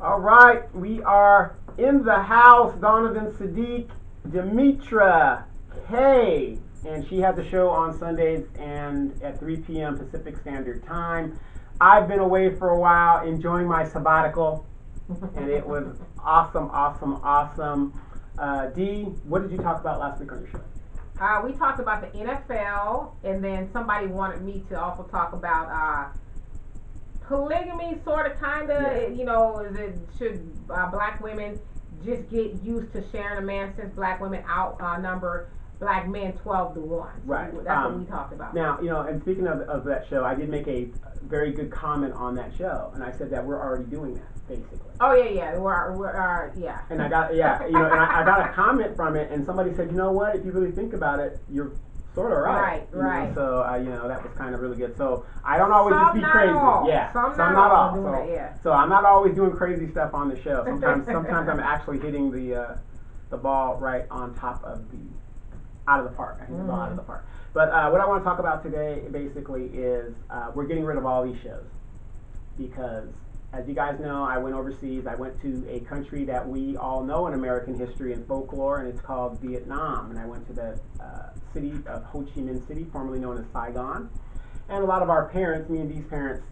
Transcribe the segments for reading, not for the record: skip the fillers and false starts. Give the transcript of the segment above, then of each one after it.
All right, we are in the house. Donovan, Sadiq, Demetra, Kay, and she has a show on Sundays and at 3 p.m. Pacific Standard Time. I've been away for a while, enjoying my sabbatical, and it was awesome, awesome, awesome. Dee, what did you talk about last week on your show? We talked about the NFL, and then somebody wanted me to also talk about polygamy, sort of, kind of. Yeah. You know, should black women just get used to sharing a man, since black women outnumber black men 12-1. So Right. that's what we talked about. Now, and speaking of that show, I did make a very good comment on that show, and I said that we're already doing that, basically. Oh yeah, we're yeah. And I got and I got a comment from it, and somebody said, you know what? If you really think about it, you're sort of right. Right. So that was kind of really good. So I don't always Some just be not crazy. all. Yeah. Some not not all. doing So, it, yeah. so I'm not always doing crazy stuff on the show. Sometimes I'm actually hitting the ball right on top of out of the park. I hit the ball out of the park. But what I want to talk about today basically is we're getting rid of all these shows because, as you guys know, I went overseas. I went to a country that we all know in American history and folklore, and it's called Vietnam. And I went to the city of Ho Chi Minh City, formerly known as Saigon. And a lot of our parents, me and Dee's parents,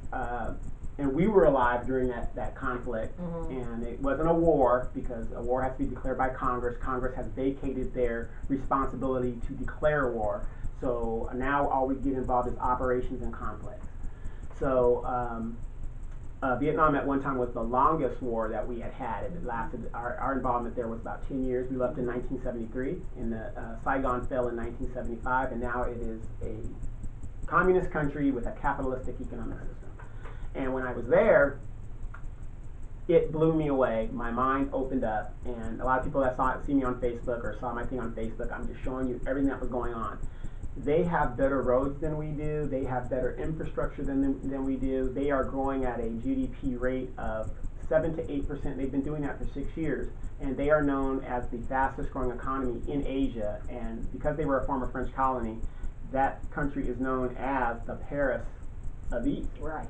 and we were alive during that conflict. And it wasn't a war, because a war has to be declared by Congress. Congress has vacated their responsibility to declare war. So now all we get involved is operations and conflicts. So Vietnam at one time was the longest war that we had. It lasted, our involvement there was about 10 years. We left in 1973, and Saigon fell in 1975, and now it is a communist country with a capitalistic economic system. And when I was there, it blew me away. My mind opened up, and a lot of people that see me on Facebook or saw my thing on Facebook, I'm just showing you everything that was going on. They have better roads than we do. They have better infrastructure than we do. They are growing at a GDP rate of 7 to 8%. They've been doing that for 6 years, and they are known as the fastest growing economy in Asia. And because they were a former French colony, that country is known as the Paris of the East. Right.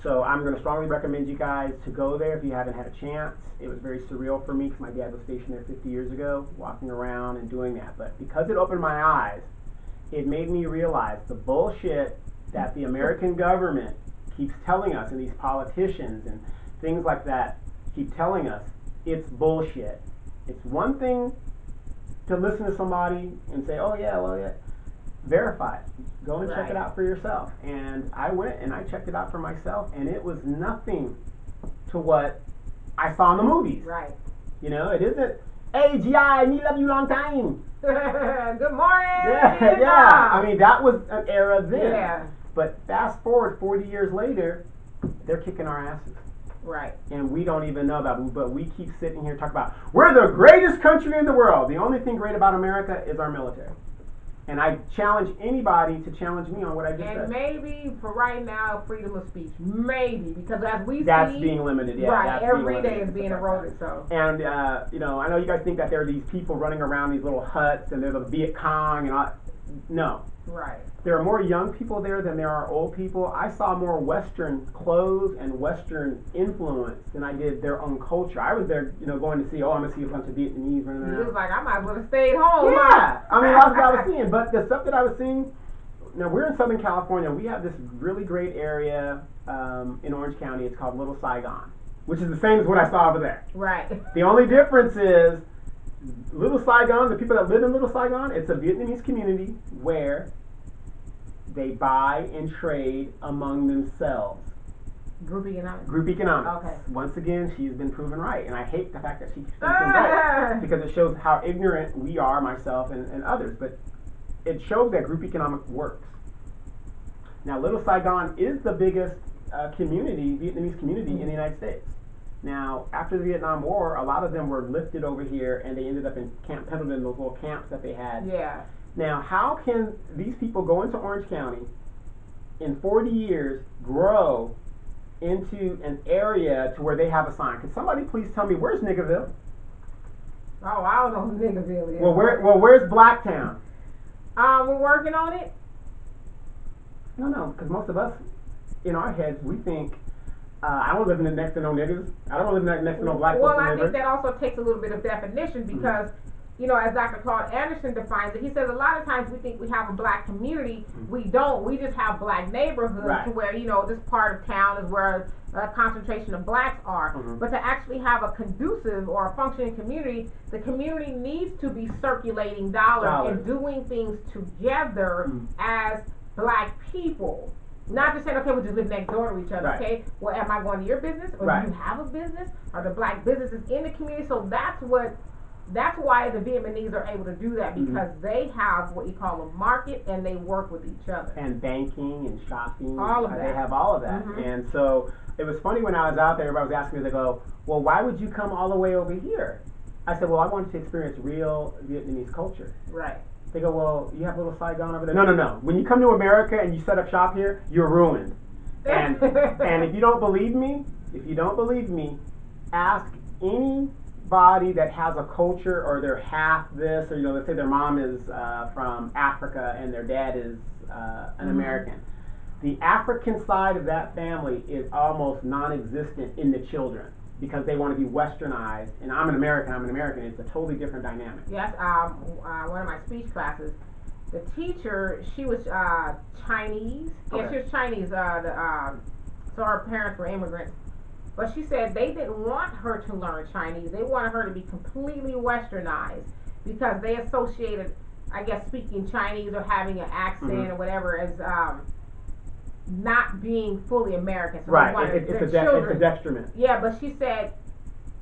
So I'm going to strongly recommend you guys to go there if you haven't had a chance. It was very surreal for me because my dad was stationed there 50 years ago, walking around and doing that. But because it opened my eyes, it made me realize the bullshit that the American government keeps telling us, and these politicians and things like that keep telling us. It's bullshit. It's one thing to listen to somebody and say, oh yeah, well yeah. Verify it. Go and check it out for yourself. And I went and I checked it out for myself, and it was nothing to what I saw in the movies. Right. It isn't, hey, G.I., me love you long time. Good morning. Yeah. I mean, that was an era then. Yeah. But fast forward 40 years later, they're kicking our asses. Right. And we don't even know about it, but we keep sitting here talking about, we're the greatest country in the world. The only thing great about America is our military. And I challenge anybody to challenge me on what I just said. And maybe for right now, freedom of speech. Maybe, because as we that's see, being limited. Yeah, right. Every day is being eroded. So. And I know you guys think that there are these people running around these little huts, and there's a Viet Cong and all. No. Right. There are more young people there than there are old people. I saw more Western clothes and Western influence than I did their own culture. I was there, going to see, I'm going to see a bunch of Vietnamese running around. He was like, I might as well have stayed home. Yeah. I mean, that's what I was seeing. But the stuff that I was seeing, now we're in Southern California. We have this really great area in Orange County. It's called Little Saigon, which is the same as what I saw over there. Right. The only difference is Little Saigon, the people that live in Little Saigon, it's a Vietnamese community where they buy and trade among themselves. Group economics. Group economics. Okay. Once again, she's been proven right, and I hate the fact that she keeps being proven right because it shows how ignorant we are, myself and others. But it shows that group economics works. Now, Little Saigon is the biggest Vietnamese community in the United States. Now, after the Vietnam War, a lot of them were lifted over here, and they ended up in Camp Pendleton, those little camps that they had. Yeah. Now, how can these people go into Orange County in 40 years, grow into an area to where they have a sign? Can somebody please tell me, where's Niggerville? Oh, I don't know who Niggerville is. Well, where's Blacktown? We're working on it. No, because most of us, in our heads, we think I don't live next to no niggas. I don't live next to no black Well, folks. I think that also takes a little bit of definition because, you know, as Dr. Claude Anderson defines it, he says a lot of times we think we have a black community. We don't. We just have black neighborhoods to where, you know, this part of town is where a concentration of blacks are. But to actually have a conducive or a functioning community, the community needs to be circulating dollars and doing things together as black people. Not just saying, okay, we'll just live next door to each other, okay? Well, am I going to your business? Or do you have a business? Are the black businesses in the community? So that's why the Vietnamese are able to do that, because they have what you call a market and they work with each other. And banking and shopping. All of that. They have all of that. And so it was funny when I was out there, everybody was asking me, they go, well, why would you come all the way over here? I said, well, I wanted to experience real Vietnamese culture. Right. They go, well, you have a little Saigon over there. No. When you come to America and you set up shop here, you're ruined. And if you don't believe me, ask anybody that has a culture or they're half this, or you know, let's say their mom is from Africa and their dad is an American. The African side of that family is almost non-existent in the children, because they want to be westernized, and I'm an American, it's a totally different dynamic. Yes, one of my speech classes, the teacher, she was Chinese. Yeah, she was Chinese, so her parents were immigrants. But she said they didn't want her to learn Chinese. They wanted her to be completely westernized, because they associated, I guess, speaking Chinese or having an accent or whatever as not being fully American. So it's a detriment. Yeah, but she said,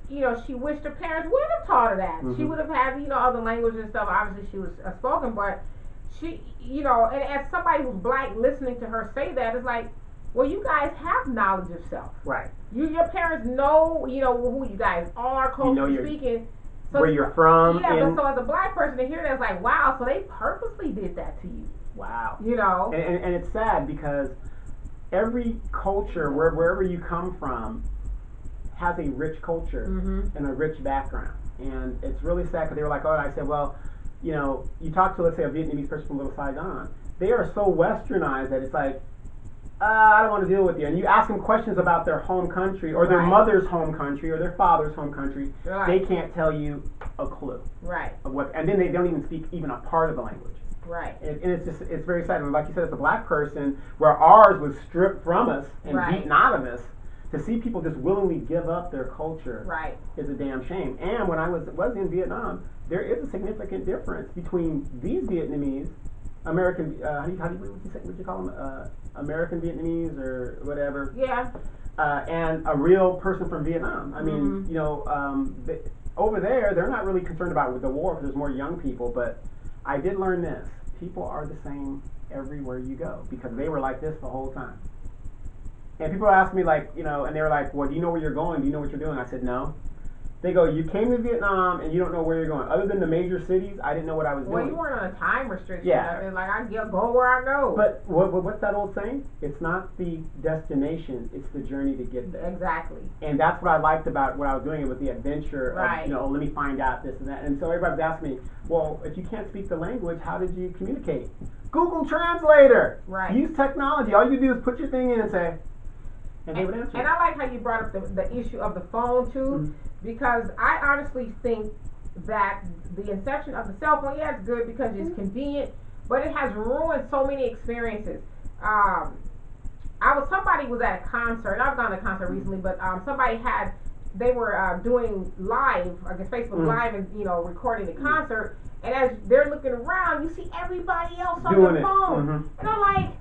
you know, she wished her parents would have taught her that. She would have had, you know, other languages and stuff. Obviously, she was spoken, but she, you know, and as somebody who's black listening to her say that, it's like, well, you guys have knowledge of self. Right. Your parents know, you know, who you guys are, culturally speaking. So where you're from. Yeah, but so as a black person to hear that, it's like, wow, so they purposely did that to you. Wow. You know. And it's sad, because every culture, wherever you come from, has a rich culture and a rich background. And it's really sad, because they were like, oh, and I said, well, you know, you talk to, let's say, a Vietnamese person from Little Saigon, they are so westernized that it's like, I don't want to deal with you. And you ask them questions about their home country, or their mother's home country, or their father's home country, they can't tell you a clue. Right. Of what, and then they don't even speak even a part of the language. Right. And it's very sad. And like you said, as a black person, where ours was stripped from us and beaten out of us, to see people just willingly give up their culture is a damn shame. And when I was in Vietnam, there is a significant difference between these Vietnamese, American, would you call them? American Vietnamese or whatever. Yeah. And a real person from Vietnam. I mean, you know, over there, they're not really concerned about the war because there's more young people, but I did learn this. People are the same everywhere you go, because they were like this the whole time. And people ask me, like, you know, and they were like, well, do you know where you're going? Do you know what you're doing? I said, no. They go, you came to Vietnam and you don't know where you're going. Other than the major cities, I didn't know what I was doing. Well, you weren't on a time restriction. Yeah. It's like, I go where I go. But what's that old saying? It's not the destination, it's the journey to get there. Exactly. And that's what I liked about what I was doing, with the adventure of, you know, let me find out this and that. And so everybody's asking me, well, if you can't speak the language, how did you communicate? Google Translator. Right. Use technology. All you do is put your thing in and say, and they would answer. And I like how you brought up the issue of the phone too, because I honestly think that the inception of the cell phone, yeah, it's good because it's convenient, but it has ruined so many experiences. Somebody was at a concert. I've gone to a concert recently, but they were doing live, I guess Facebook Live, and you know, recording the concert. And as they're looking around, you see everybody else on their phone, and I'm like,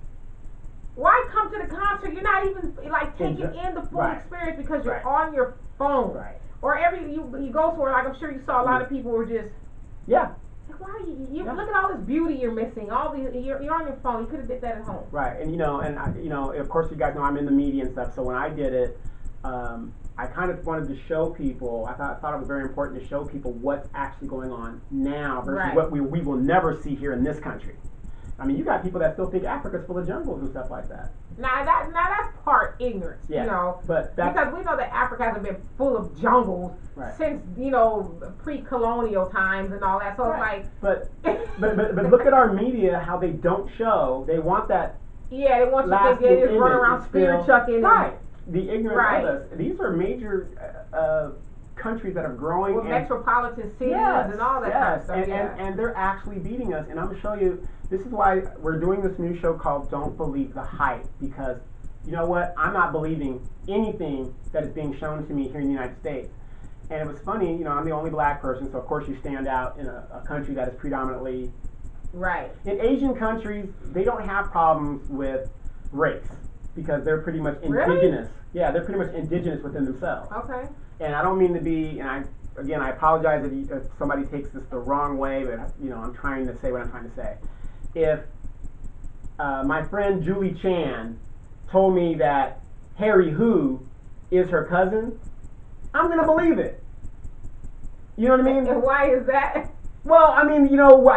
why come to the concert? You're not even like taking in the full experience because you're on your phone. Right. Or you go somewhere, like I'm sure you saw a lot of people were just like, why you look at all this beauty you're missing. All these you're on your phone. You could have did that at home. Right. And of course you guys know I'm in the media and stuff. So when I did it, I kind of wanted to show people. I thought it was very important to show people what's actually going on now versus what we will never see here in this country. I mean, you got people that still think Africa's full of jungles and stuff like that. Now that's part ignorance, you know, because we know that Africa hasn't been full of jungles since, you know, pre-colonial times and all that. So it's like, but look at our media, how they don't show. They want that. Yeah, they want you to just run around spear chucking. Right. the ignorance of us. These are major countries that are growing. With metropolitan cities and all that kind of stuff. And they're actually beating us. And I'm going to show you, this is why we're doing this new show called Don't Believe the Hype. Because, you know what, I'm not believing anything that is being shown to me here in the United States. And it was funny, you know, I'm the only black person, so of course you stand out in a country that is predominantly... Right. In Asian countries, they don't have problems with race because they're pretty much indigenous. Really? Yeah, they're pretty much indigenous within themselves. Okay. And I don't mean to be, and I apologize if somebody takes this the wrong way, but you know, I'm trying to say what I'm trying to say. If my friend Julie Chan told me that Harry Who is her cousin, I'm gonna believe it. You know what I mean? And why is that? Well, I mean, you know,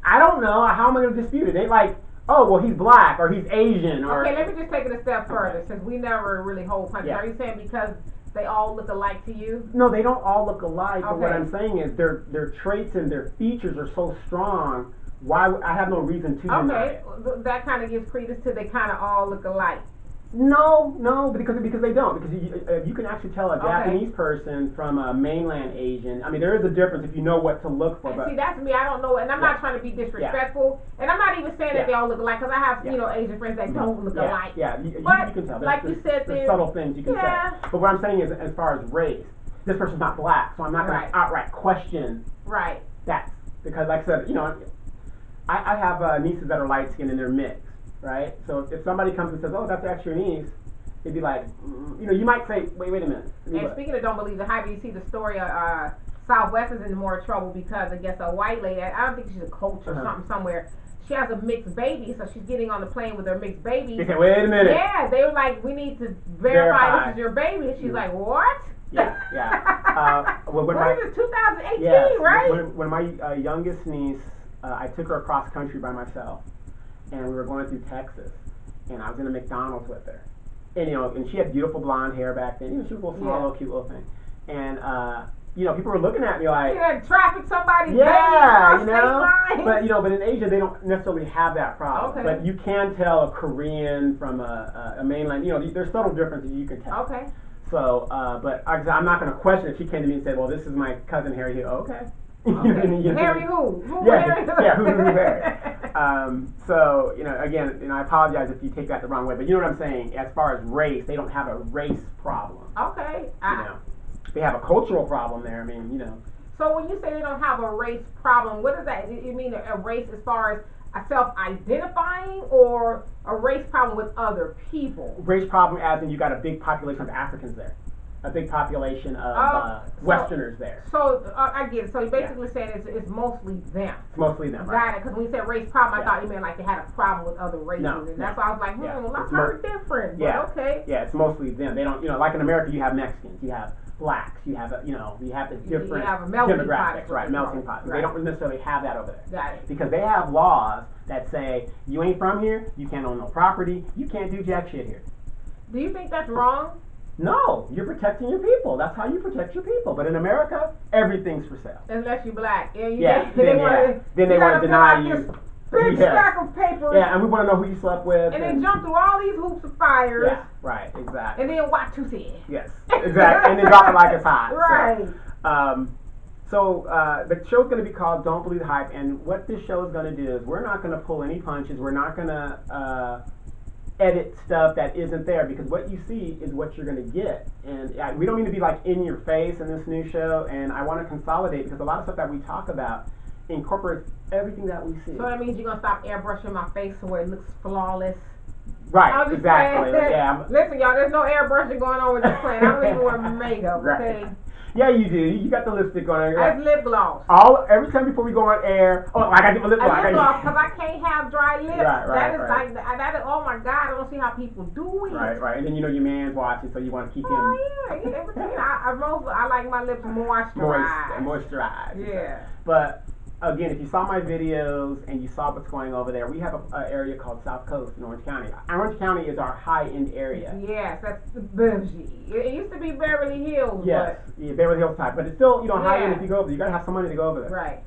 I don't know. How am I gonna dispute it? They like, oh, well, he's black or he's Asian or. Okay, let me just take it a step further, since we never really hold punches. Yeah. Are you saying because they all look alike to you? No, they don't all look alike. But what Okay. I'm saying is their traits and their features are so strong. Why I have no reason to deny it. Okay, that kind of gives credence to they kind of all look alike. No, because they don't. Because you can actually tell a Japanese person from a mainland Asian. I mean, there is a difference if you know what to look for. And but see, that's me. I don't know, and I'm not trying to be disrespectful, and I'm not even saying that they all look alike, because I have you know Asian friends that don't look alike. Yeah, you can tell. Like you said, there's subtle things you can tell. But what I'm saying is, as far as race, this person's not black, so I'm not going to outright question that. Because, like I said, you know, I have nieces that are light skinned and they're mixed. Right? So if somebody comes and says, oh, that's your niece, it'd be like, you know, you might say, wait a minute. And speaking of Don't Believe the Hype, you see the story of Southwest is in more trouble because I guess a white lady, I don't think she's a coach or something somewhere, she has a mixed baby, so she's getting on the plane with her mixed baby. They said, wait a minute. Yeah, they were like, we need to verify this is your baby. And she's like, what? Yeah. What is this, 2018, right? When my youngest niece, I took her across country by myself. And we were going through Texas, and I was in a McDonald's with her, and you know, and she had beautiful blonde hair back then. You know, she was a little small, little cute little thing, and you know, people were looking at me like, you had traffic somebody, you know, but but in Asia they don't necessarily have that problem. Okay. But you can tell a Korean from a mainland. You know, there's subtle differences you can tell. Okay. So, but I'm not going to question if she came to me and said, well, this is my cousin Harry. Here, okay. Harry who? Harry who Harry. So, you know, again, you know, I apologize if you take that the wrong way, but you know what I'm saying? As far as race, they don't have a race problem. Okay. You know, they have a cultural problem there. I mean, you know. So when you say they don't have a race problem, what does that? You mean a race as far as a self-identifying, or a race problem with other people? Race problem as in you got a big population of Africans there. A big population of Westerners there. So I get it. So you're basically saying it's mostly them. It's mostly them, Got right? it. Because when you said race problem, I thought you meant like they had a problem with other races, and that's why I was like, well, I've heard different. But okay. Yeah, it's mostly them. They don't, you know, like in America, you have Mexicans, you have blacks, you have, you know, you have the different demographics, right? Melting pot. Right. They don't necessarily have that over there. Got it. Because they have laws that say you ain't from here, you can't own no property, you can't do jack shit here. Do you think that's wrong? No, you're protecting your people. That's how you protect your people. But in America, everything's for sale. Unless you're black. Then they want to deny you. Big stack of papers. Yeah, and we want to know who you slept with. And then jump through all these hoops of fires. Yeah, right, exactly. And then watch who said. Yes, exactly. And then drop it like it's hot. Right. So the show's going to be called Don't Believe the Hype. And what this show is going to do is we're not going to pull any punches. We're not going to edit stuff that isn't there, because what you see is what you're going to get. And we don't mean to be like in your face in this new show, and I want to consolidate, because a lot of stuff that we talk about incorporates everything that we see. So that means you're going to stop airbrushing my face so it looks flawless. Right, exactly. Yeah. Listen, y'all, there's no airbrushing going on with this plan. I don't even wear makeup, okay? Yeah, you do. You got the lipstick on. That's lip gloss. Every time before we go on air, I got to get my lip gloss. Lip gloss, because I can't have dry lips. Right. That is, oh my God, I don't see how people do it. Right. And then you know your man's watching, so you want to keep him. I like my lips moisturized. Moisturized. Yeah. But again, if you saw my videos and you saw what's going over there, we have an area called South Coast in Orange County. Orange County is our high-end area. Yes, that's the bougie. It used to be Beverly Hills. Yes, Beverly Hills type. But it's still, high-end if you go over there. You got to have some money to go over there. Right.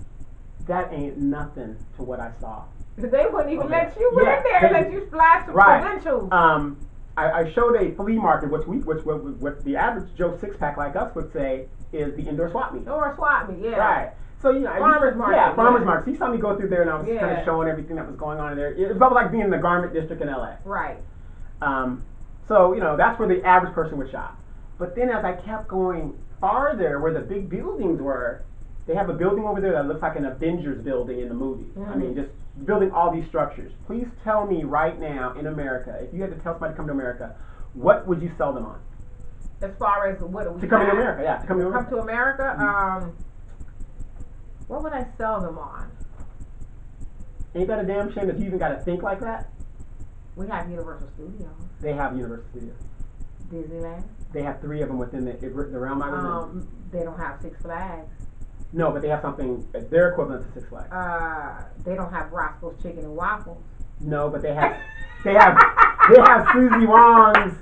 That ain't nothing to what I saw. They wouldn't even let you in there, let you flash some credentials. I showed a flea market, what the average Joe six-pack like us would say is the indoor swap meet. Or a swap meet, yeah. Right. So, you know, farmers market. Yeah, farmers market. So you saw me go through there, and I was Yeah. kind of showing everything that was going on in there. It felt like being in the garment district in LA. Right. So, you know, that's where the average person would shop. But then as I kept going farther, where the big buildings were, they have a building over there that looks like an Avengers building in the movie. I mean, just building all these structures. Please tell me right now in America, if you had to tell somebody to come to America, what would you sell them on? As far as what we to come to America, yeah, to come to America. Come to America, what would I sell them on? Ain't that a damn shame that you even got to think like that? We have Universal Studios. They have Universal Studios. Disneyland. They have 3 of them within the realm I was in. They don't have Six Flags. No, but they have something, their equivalent to Six Flags. They don't have Roscoe's Chicken and Waffles. No, but they have Susie Wong's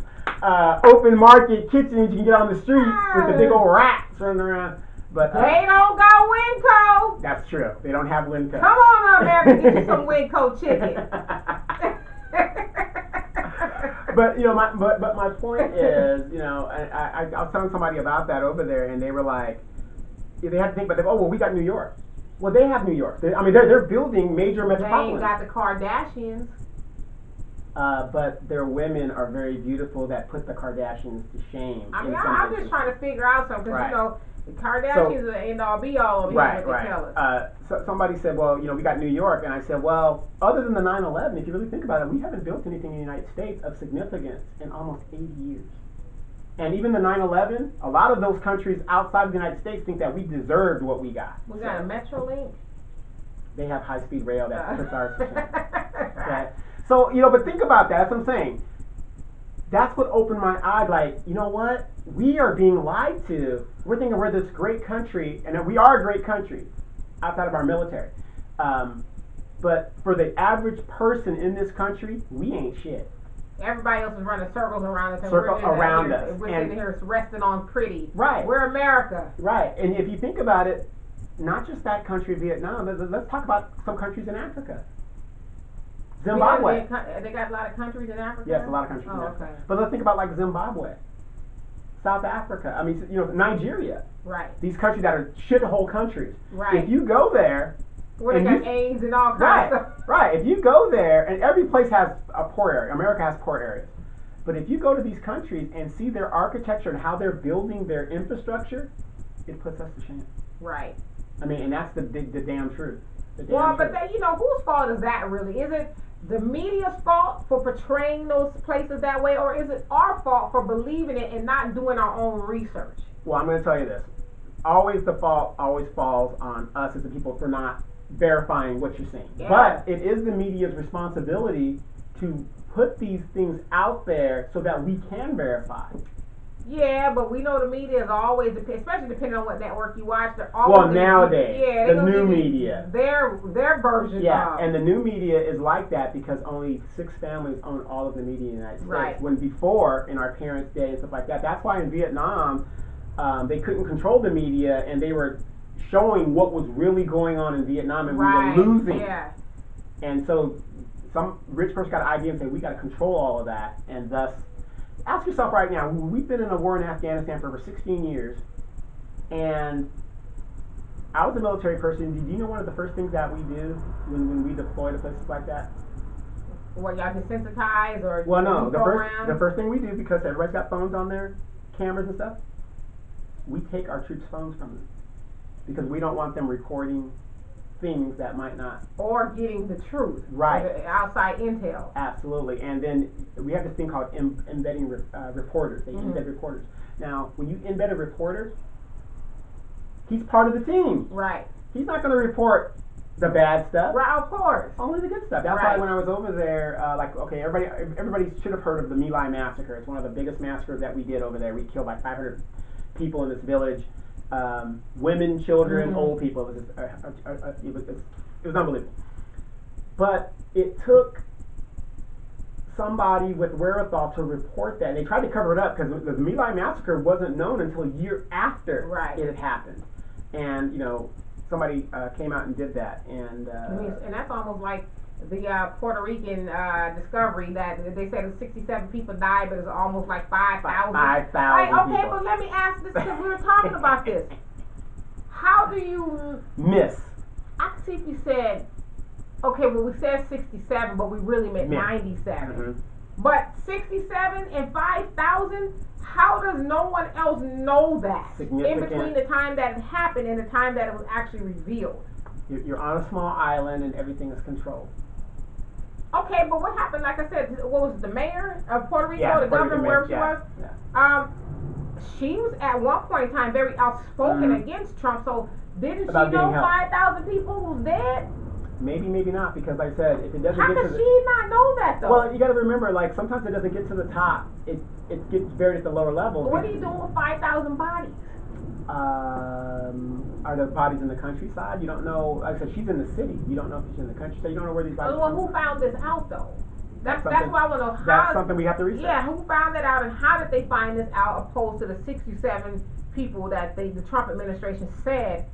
open market kitchen that you can get on the street with the big old rats running around. But they don't got Winco. That's true. They don't have Winco. Come on up there and get you some Winco chicken. But you know, my point is, you know, I was telling somebody about that over there, and they were like, they had to think, but oh well, we got New York. Well, they have New York. They're building major metropolises. They ain't got the Kardashians. But their women are very beautiful that put the Kardashians to shame. I'm just trying to figure out something, because you know, the Kardashians are the end all be all over here, what they tell us. So somebody said, well, you know, we got New York, and I said, well, other than the 9/11, if you really think about it, we haven't built anything in the United States of significance in almost 80 years. And even the 9/11, a lot of those countries outside of the United States think that we deserved what we got. We got a Metrolink. They have high-speed rail that puts ours to shame. Okay? So, you know, but think about that. That's what I'm saying. That's what opened my eyes. Like, you know what? We are being lied to. We're thinking we're this great country, and we are a great country outside of our military. But for the average person in this country, we ain't shit. Everybody else is running circles around us, and we're sitting here resting on pretty. Right. We're America. Right. And if you think about it, not just that country, Vietnam. Let's talk about some countries in Africa. Zimbabwe. They got a lot of countries in Africa? Yes, a lot of countries in Africa. Okay. But let's think about like Zimbabwe, South Africa. I mean, you know, Nigeria. Right. These countries that are shithole countries. Right. If you go there, where they got AIDS and all kinds of stuff. Right. If you go there, and every place has a poor area. America has poor areas. But if you go to these countries and see their architecture and how they're building their infrastructure, it puts us to shame. Right. I mean, and that's the damn truth. But you know, whose fault is that really? Is it the media's fault for portraying those places that way, or is it our fault for believing it and not doing our own research? Well, I'm going to tell you this. Always the fault always falls on us as the people for not verifying what you're saying. Yeah. But it is the media's responsibility to put these things out there so that we can verify. Yeah, but we know the media is always, especially depending on what network you watch, they're always nowadays, the new media, their version. Yeah, and the new media is like that because only 6 families own all of the media in the United States. Right. When before, in our parents' day and stuff like that, that's why in Vietnam they couldn't control the media, and they were showing what was really going on in Vietnam, and we were losing. Yeah. And so some rich person got an idea and said, we got to control all of that, and thus. Ask yourself right now, we've been in a war in Afghanistan for over 16 years, and I was a military person. Do you know one of the first things that we do when we deploy to places like that? What, y'all desensitize or well, no, the first thing we do, because everybody's got phones on their cameras and stuff, we take our troops' phones from them because we don't want them recording things that might not or getting the truth, right? The outside intel. Absolutely, and then we have this thing called embedding reporters. They embed reporters. Now, when you embed a reporter, he's part of the team. Right. He's not going to report the bad stuff. Right, of course. Only the good stuff. That's why when I was over there, everybody should have heard of the My Lai massacre. It's one of the biggest massacres that we did over there. We killed like 500 people in this village. Women, children, old people. It was unbelievable. But it took somebody with wherewithal to report that. And they tried to cover it up because the My Lai massacre wasn't known until a year after it had happened. And, you know, somebody came out and did that. And and that's almost like the Puerto Rican discovery that they said 67 people died, but it's almost like 5,000. 5,000. Like, okay, people. but let me ask this because we were talking about this. How do you miss? I can see if you said, okay, well we said 67, but we really meant 97. Mm-hmm. But 67 and 5,000. How does no one else know that in between the time that it happened and the time that it was actually revealed? You're on a small island and everything is controlled. Okay, but what happened? Like I said, what was it, the mayor of Puerto Rico, yeah, the governor, wherever she was? Yeah. She was at one point in time very outspoken against Trump. So didn't About she know 5,000 people was dead? Maybe, maybe not, because like I said, if it doesn't How get does to she not know that though? Well, you got to remember, like sometimes it doesn't get to the top. It gets buried at the lower level. What are you doing with 5,000 bodies? Are there bodies in the countryside? You don't know. Like I said, she's in the city. You don't know if she's in the countryside. You don't know where these bodies. Well, who found this out though? That's what I want to know. How, that's something we have to research. Yeah, who found that out and how did they find this out opposed to the 67 people that the Trump administration said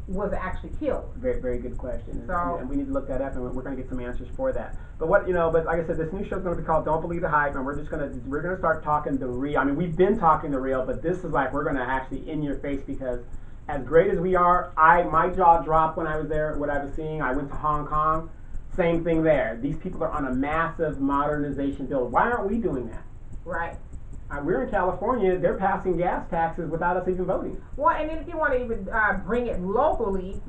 was actually killed? Very, very good question. So, and we need to look that up, and we're going to get some answers for that. But but like I said, this new show is going to be called "Don't Believe the Hype," and we're going to start talking the real. I mean, we've been talking the real, but this is like we're going to actually in your face because as great as we are, my jaw dropped when I was there. What I was seeing, I went to Hong Kong. Same thing there. These people are on a massive modernization bill. Why aren't we doing that? Right. We're in California. They're passing gas taxes without us even voting. Well, and then if you want to even bring it locally,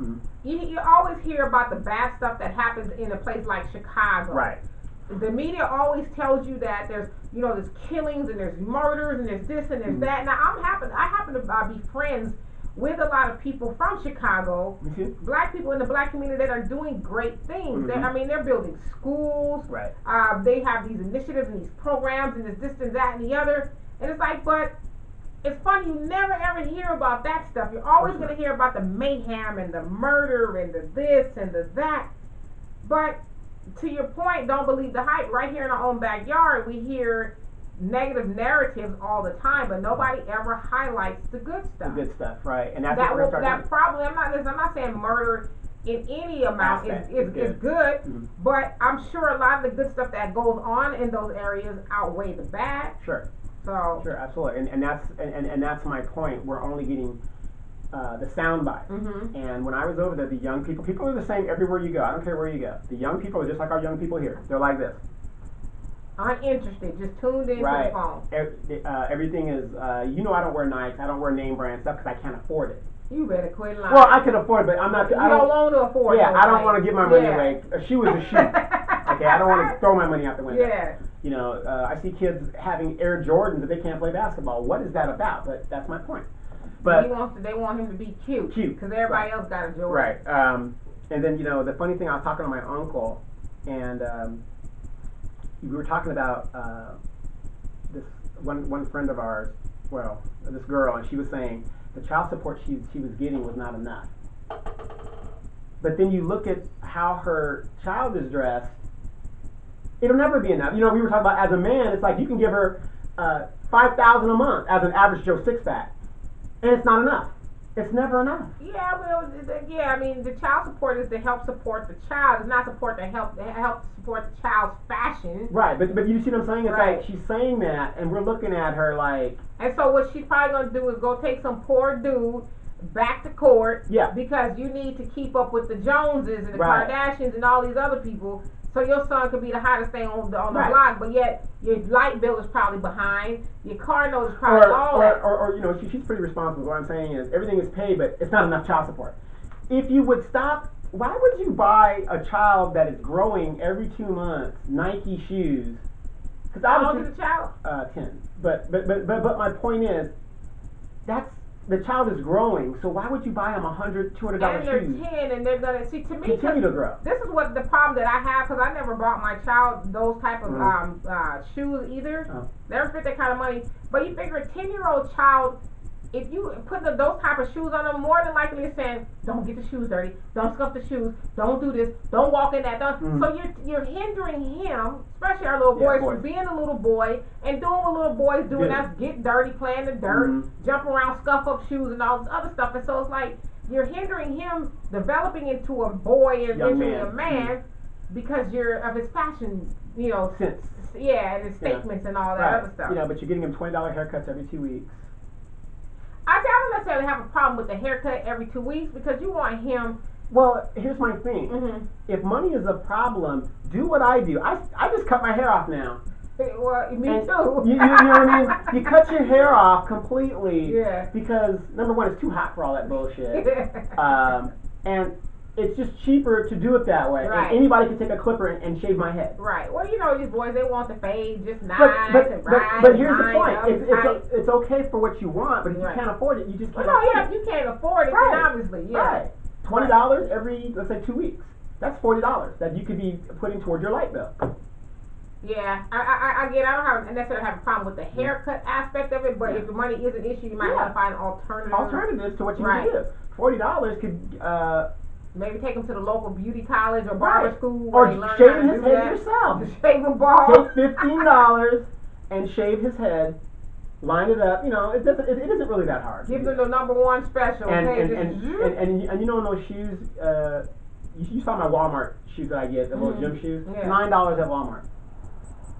you always hear about the bad stuff that happens in a place like Chicago. Right. The media always tells you that there's killings and there's murders and there's this and there's that. Now I happen to be friends with a lot of people from Chicago, black people in the black community that are doing great things. They're building schools. Right. They have these initiatives and these programs and this and that and the other. And it's like, but it's funny, you never ever hear about that stuff. You're always going to hear about the mayhem and the murder and the this and the that. But to your point, don't believe the hype. Right here in our own backyard, we hear negative narratives all the time, but nobody ever highlights the good stuff. The good stuff, right? And that's probably. I'm not saying murder in any amount is good, but I'm sure a lot of the good stuff that goes on in those areas outweigh the bad. Sure. So sure, absolutely, and that's my point. We're only getting the sound bite. And when I was over there, the young people are the same everywhere you go. I don't care where you go. The young people are just like our young people here. They're like this. Uninterested, just tuned into the phone. Everything is, I don't wear Nike, I don't wear name brand stuff because I can't afford it. You better quit lying. Well, I can afford it, but I'm not. I don't want to afford it. Yeah, I don't want to give my money away. A shoe is a shoe. Okay, I don't want to throw my money out the window. Yeah. I see kids having Air Jordans that they can't play basketball. What is that about? But that's my point. But they want him to be cute. Because everybody else got a Jordan. Right. And then the funny thing, I was talking to my uncle, and we were talking about this one friend of ours, this girl, and she was saying the child support she was getting was not enough. But then you look at how her child is dressed, it'll never be enough. We were talking about as a man, it's like you can give her $5,000 a month as an average Joe six-pack, and it's not enough. It's never enough. Yeah, well, the child support is to help support the child. It's not support to help support the child's fashion. Right, but you see what I'm saying? It's like she's saying that, and we're looking at her like. And so what she's probably going to do is go take some poor dude back to court. Yeah. Because you need to keep up with the Joneses and the Kardashians and all these other people. So your son could be the hottest thing on the block, but yet your light bill is probably behind, your car note is probably or she's pretty responsible. What I'm saying is everything is paid, but it's not enough child support. If you would stop, why would you buy a child that is growing every 2 months Nike shoes? How old is the child? 10. But my point is, the child is growing, so why would you buy them $100, $200 shoes? And they're 10, and they're gonna see. To me, continue to grow. This is what the problem that I have, because I never bought my child those type of shoes either. Never spent that kind of money. But you figure a 10-year-old child, if you put those type of shoes on them, more than likely it's saying, don't get the shoes dirty, don't scuff the shoes, don't do this, don't walk in that. So you're hindering him, especially our little boys, from being a little boy and doing what little boys do, and that's get dirty, play in the dirt, jump around, scuff up shoes and all this other stuff. And so it's like you're hindering him developing into a boy and eventually a man. because of his fashion, sense. Yeah, and his statements and all that other stuff. But you're getting him $20 haircuts every 2 weeks. I don't necessarily have a problem with the haircut every 2 weeks because you want him. Well, here's my thing. Mm-hmm. If money is a problem, do what I do. I just cut my hair off now. Well, me and too. You know what I mean? You cut your hair off completely. Yeah. Because number one, it's too hot for all that bullshit. And it's just cheaper to do it that way. Right. And anybody can take a clipper and shave my head. Right. Well, these boys, they want the fade just nice and right. But here's the point. It's okay for what you want, but if you can't afford it, you just can't afford it. If you can't afford it, then obviously, Right. $20 every, let's say, 2 weeks. That's $40 that you could be putting towards your light bill. Yeah, I get. I don't necessarily have a problem with the haircut aspect of it, but if the money is an issue, you might want to find alternatives to what you can do. $40 could maybe take him to the local beauty college or barber school, or where they learn shave how to his do head that. yourself. Just shave him bald. Take $15 and shave his head. Line it up. It isn't really that hard. Give them the #1 special. And you know those shoes. You saw my Walmart shoes that I get, the little gym shoes. $9 at Walmart.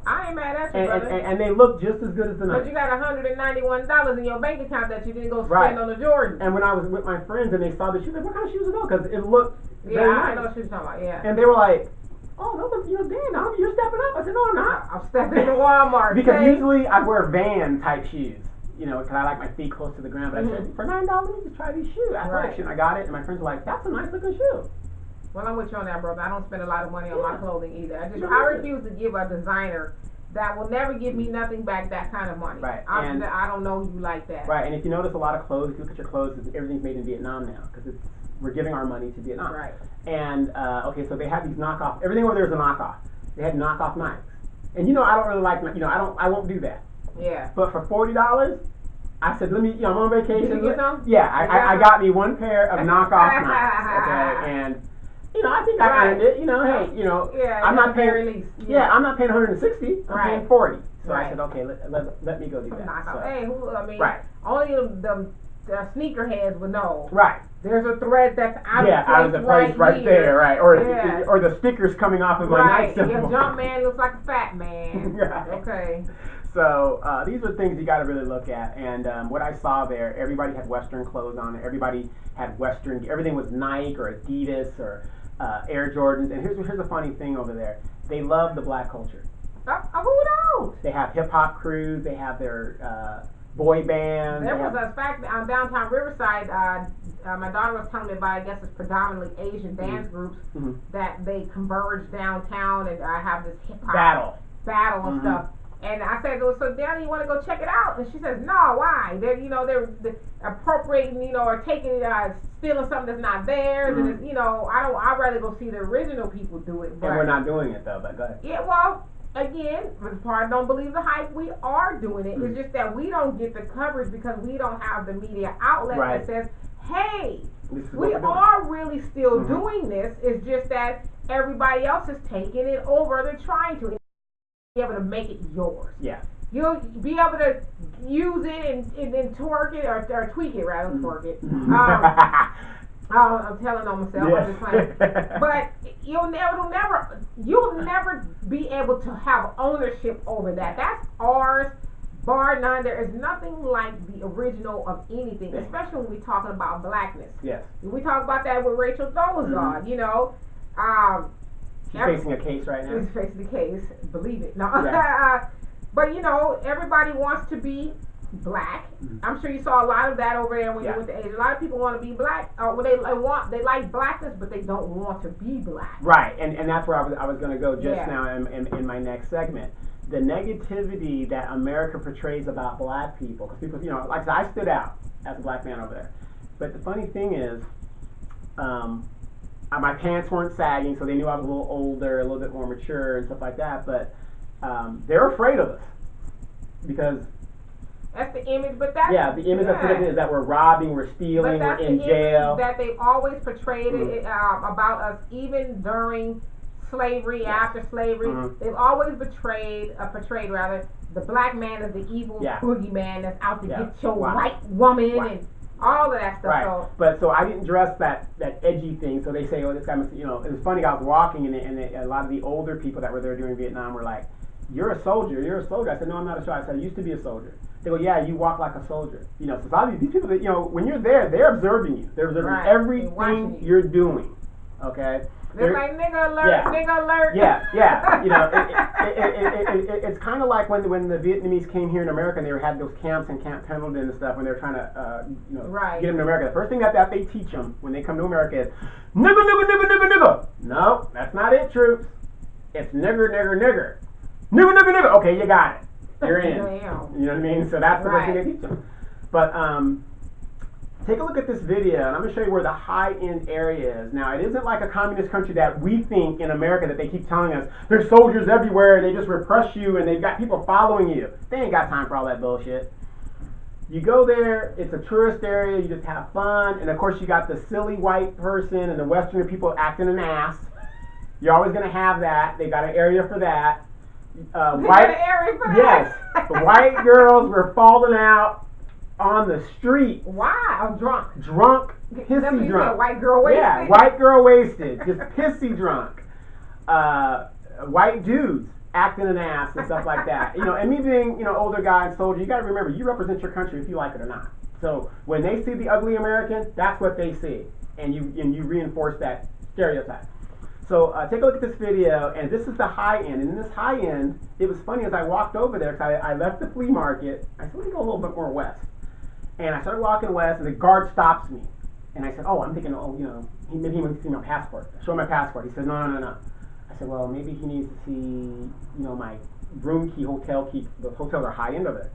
I ain't mad at you, brother. And they look just as good as the Nike. But you got $191 in your bank account that you didn't go spend on the Jordan. And when I was with my friends and they saw the shoes, like, what kind of shoes are those? Because it looked very nice. I know what you're talking about, yeah. And they were like, oh, those are, damn, you're stepping up. I said, no, I'm not. I'm stepping to Walmart. Because usually I wear Van type shoes, because I like my feet close to the ground. But I said, for $9, let me just try these shoes. I got it, and my friends were like, that's a nice looking shoe. Well, I'm with you on that, brother. I don't spend a lot of money on my clothing either. I refuse to give a designer that will never give me nothing back that kind of money. Right. I don't know you like that. Right. And if you notice a lot of clothes, if you look at your clothes, everything's made in Vietnam now because we're giving our money to Vietnam. Right. And so they have these knockoff. Everything over there is a knockoff. They had knockoff knives. And I don't really like. I won't do that. Yeah. But for $40, I said, let me. I'm on vacation. Did you get some? Yeah. I got me one pair of knockoff knives. Okay. And I think I earned it. I'm not paying. I'm not paying $160. I'm paying $40. So I said, okay, let me go do that. So. Hey, only the sneakerheads would know. Right. There's a thread that's out of the place right there, right? Or the stickers coming off of my night symbol. Your jump man looks like a fat man. Right. Okay. So these are things you got to really look at. And what I saw there, everybody had Western clothes on. Everybody had Western. Everything was Nike or Adidas or Air Jordans. And here's the funny thing over there. They love the black culture. Who knows? They have hip hop crews. They have their boy bands. There was a fact on downtown Riverside. My daughter was telling me about. I guess it's predominantly Asian dance groups that they converge downtown and have this hip hop battle and stuff. And I said, well, so Danny, you want to go check it out? And she says, no, why? They're appropriating, or taking, stealing something that's not theirs. And it's, I'd rather go see the original people do it. But, and we're not doing it though. But go ahead. Yeah, well. Again, for the part don't believe the hype, we are doing it. It's just that we don't get the coverage because we don't have the media outlet that says, hey, we are really still doing this. It's just that everybody else is taking it over. They're trying to be able to make it yours. Yeah. You'll be able to use it and then twerk it or tweak it rather than twerk it. I'm telling on myself. I'm just playing. But you'll never be able to have ownership over that. That's ours, bar none. There is nothing like the original of anything, especially when we're talking about blackness. Yes. We talk about that with Rachel Dolezal. She's facing a case right now. She's facing a case. Believe it. No. Yeah. But everybody wants to be black. I'm sure you saw a lot of that over there when you went to Asia. A lot of people want to be black. They like blackness, but they don't want to be black. Right, and that's where I was going to go just now in my next segment. The negativity that America portrays about black people, because people, like I said, I stood out as a black man over there. But the funny thing is, my pants weren't sagging, so they knew I was a little older, a little bit more mature, and stuff like that. But they're afraid of us because. That's the image, but that's the image that's put in is that we're robbing, we're stealing, we're in jail. That they've always portrayed it about us, even during slavery, after slavery. They've always portrayed the black man as the evil boogeyman that's out to get your white woman, All of that stuff. Right. So. But so I didn't dress that edgy thing. So they say, oh, this guy must, you know, it was funny. I was walking and a lot of the older people that were there during Vietnam were like, you're a soldier. You're a soldier. I said, no, I'm not a soldier. I said, I used to be a soldier. They go, yeah, you walk like a soldier. You know, so obviously these people that, you know, when you're there, they're observing you. They're observing everything you're doing. Okay. They're like, nigga alert, yeah. nigga alert. Yeah, yeah. You know, it's kind of like when the Vietnamese came here in America and they had those camps in Camp Pendleton and stuff when they were trying to, you know, get them to America. The first thing that they teach them when they come to America is nigga, nigga, nigga, nigga, nigga. No, that's not it, troops. It's nigger, nigger, nigger. Nigga, nigga, nigga. Okay, you got it. You're in. You know what I mean? So that's the first thing they teach them. But take a look at this video, and I'm going to show you where the high-end area is. Now, it isn't like a communist country that we think in America that they keep telling us there's soldiers everywhere and they just repress you and they've got people following you. They ain't got time for all that bullshit. You go there, it's a tourist area, you just have fun, and of course you got the silly white person and the Western people acting an ass. You're always going to have that. They got an area for that. Yes, white girls were falling out on the street. Wow, drunk, pissy drunk. White girl wasted. Yeah, white girl wasted, just pissy drunk. White dudes acting an ass and stuff like that. You know, and me being, you know, older guy and soldier, you got to remember, you represent your country if you like it or not. So when they see the ugly American, that's what they see, and you reinforce that stereotype. So take a look at this video, and this is the high end. And in this high end, it was funny as I walked over there, because I left the flea market. I said, let me go a little bit more west. And I started walking west, and the guard stops me. And I said, oh, I'm thinking, oh, you know, maybe he wants to see my passport. I showed him my passport. He said, no, no, no, no. I said, well, maybe he needs to see, you know, my room key, hotel key. The hotels are high end of it.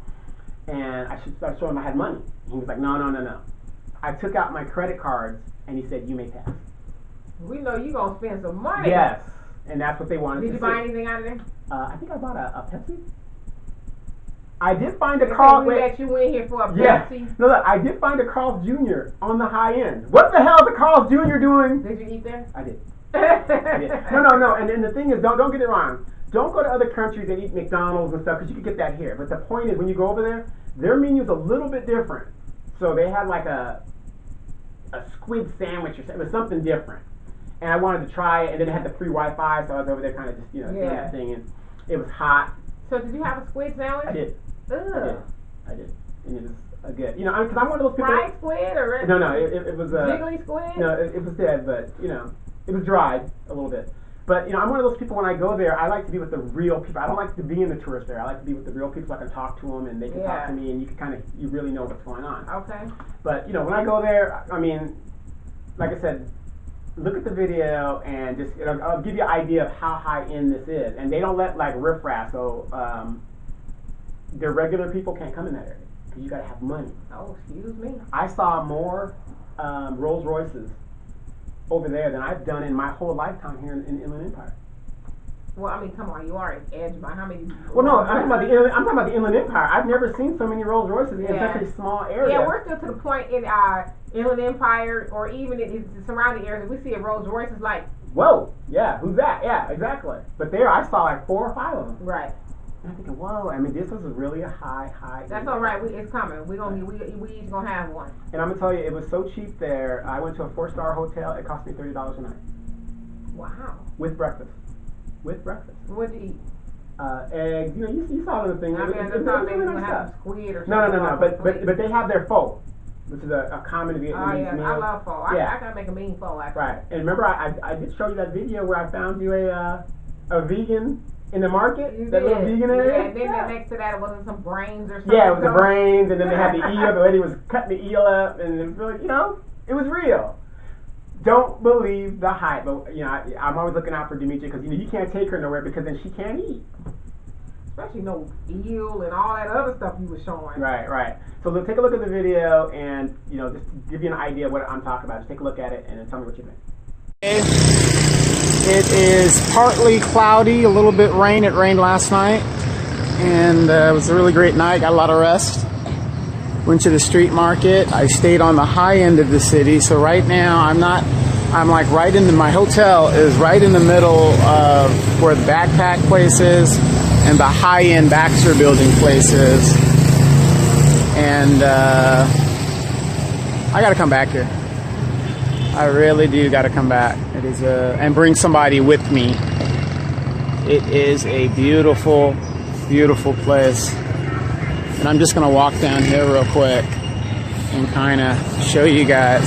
And I should start showing him I had money. And he was like, no, no, no, no. I took out my credit cards, and he said, you may pass. We know you gonna spend some money. Yes, and that's what they wanted to see. Did you buy anything out of there? I think I bought a Pepsi. I did find a Carl. We let you in here for a Pepsi. No, look, I did find a Carl's Jr. on the high end. What the hell is a Carl's Jr. doing? Did you eat there? I did. I did. No. And then the thing is, don't get it wrong. Don't go to other countries and eat McDonald's and stuff because you can get that here. But the point is, when you go over there, their menu is a little bit different. So they had like a squid sandwich or something. It was something different. And I wanted to try it, and then it had the free Wi-Fi, so I was over there kind of just, you know, doing that thing, and it was hot. So did you have a squid sandwich? I did. Ugh. I did. And it was good. You know, because I'm one of those people. Fried squid or? No, it was jiggly squid? No, it was dead, but, you know, it was dried a little bit. But, you know, I'm one of those people when I go there, I like to be with the real people. I don't like to be in the tourist area. I like to be with the real people so I can talk to them and they can talk to me and you can kind of, you really know what's going on. Okay. But, you know, when I go there, I mean, like I said, look at the video and just, I'll give you an idea of how high end this is. And they don't let like riffraff, so the regular people can't come in that area because you got to have money. Oh, excuse me. I saw more Rolls Royces over there than I've done in my whole lifetime here in Inland Empire. Well, I mean, come on, you are at Edgemont. How many? Well, no, I'm talking about the Inland Empire. I've never seen so many Rolls Royces in such a small area. Yeah, we're still to the point in Inland Empire or even in the surrounding areas. We see a Rolls Royce is like, whoa, yeah, who's that? Yeah, exactly. But there, I saw like 4 or 5 of them. Right. And I'm thinking, whoa, I mean, this was really a high. That's all right. It's coming. We each gonna have one. And I'm gonna tell you, it was so cheap there. I went to a 4-star hotel. It cost me $30 a night. Wow. With breakfast. What did you eat? Eggs. You know, you saw the thing. I mean, I thought maybe we would have squid or something. No. But they have their pho, which is a common Vietnamese meal. I love pho. I gotta make a mean pho. Actually. Right. And remember, I did show you that video where I found you a vegan in the market. That little vegan area. Yeah. And then next to that, it wasn't some brains or something. Yeah, it was the brains, and then they had the eel. The lady was cutting the eel up, and it was really, you know, it was real. Don't believe the hype. But, you know, I'm always looking out for Demetria because, you know, you can't take her nowhere because then she can't eat. Especially no eel and all that other stuff you were showing. Right. So take a look at the video and, you know, just give you an idea of what I'm talking about. Just take a look at it and then tell me what you think. It is partly cloudy, a little bit rain. It rained last night. And it was a really great night. Got a lot of rest. Went to the street market. I stayed on the high end of the city. So right now I'm like right in my hotel is right in the middle of where the backpack place is and the high end Baxter building place is. And I gotta come back here. I really do gotta come back. It is and bring somebody with me. It is a beautiful, beautiful place. And I'm just gonna walk down here real quick and kind of show you guys.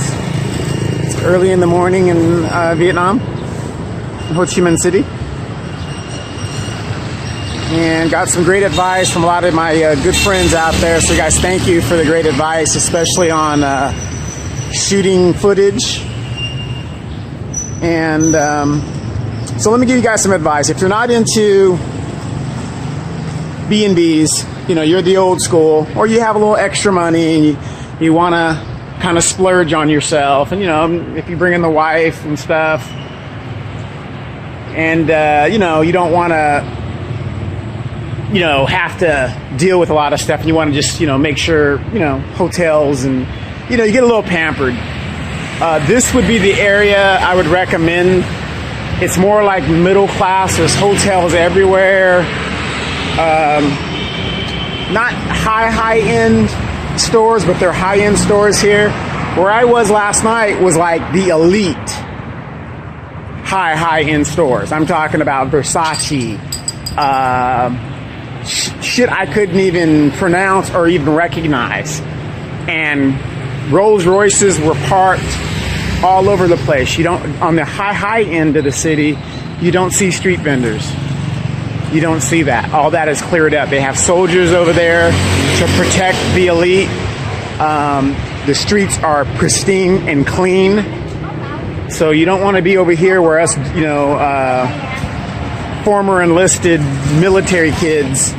It's early in the morning in Vietnam, Ho Chi Minh City. And got some great advice from a lot of my good friends out there. So guys, thank you for the great advice, especially on shooting footage. And so let me give you guys some advice. If you're not into B&Bs, you know, you're the old school, or you have a little extra money and you want to kind of splurge on yourself, and you know, if you bring in the wife and stuff, and you know, you don't want to, you know, have to deal with a lot of stuff, and you want to just, you know, make sure, you know, hotels, and you know, you get a little pampered. This would be the area I would recommend. It's more like middle class. There's hotels everywhere. Not high-end stores, but they're high-end stores here. Where I was last night was like the elite high-end stores. I'm talking about Versace, shit I couldn't even pronounce or even recognize. And Rolls Royces were parked all over the place. You don't, on the high end of the city, you don't see street vendors. You don't see that. All that is cleared up. They have soldiers over there to protect the elite. The streets are pristine and clean. So you don't want to be over here where us, you know, former enlisted military kids,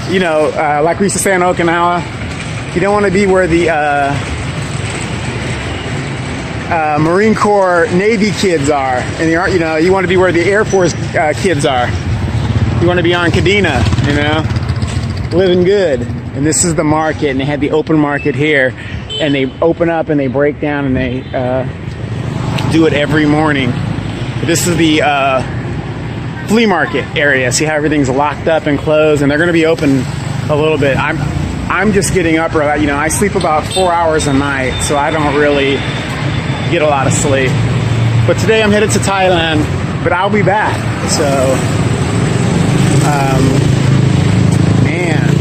you know, like we used to say in Okinawa, you don't want to be where the Marine Corps Navy kids are, and you know, you want to be where the Air Force kids are. You want to be on Kadena, you know, living good. And this is the market, and they had the open market here, and they open up and they break down, and they do it every morning. This is the flea market area. See how everything's locked up and closed, and they're going to be open a little bit. I'm just getting up, you know, I sleep about 4 hours a night, so I don't really get a lot of sleep. But today I'm headed to Thailand, but I'll be back. So, man,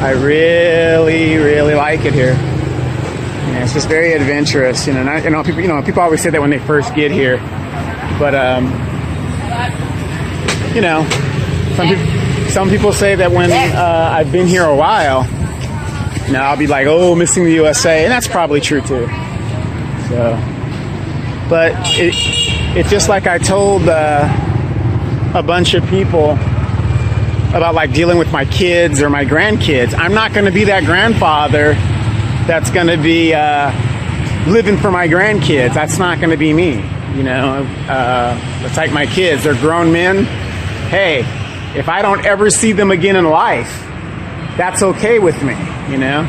I really, really like it here. Yeah, it's just very adventurous, you know. And people always say that when they first get here, but you know, some people say that when I've been here a while, you know, I'll be like, oh, missing the USA, and that's probably true too. So, but it's just like I told a bunch of people about, like, dealing with my kids or my grandkids. I'm not going to be that grandfather that's going to be living for my grandkids. That's not going to be me, you know. It's like my kids. They're grown men. Hey, if I don't ever see them again in life, that's okay with me, you know.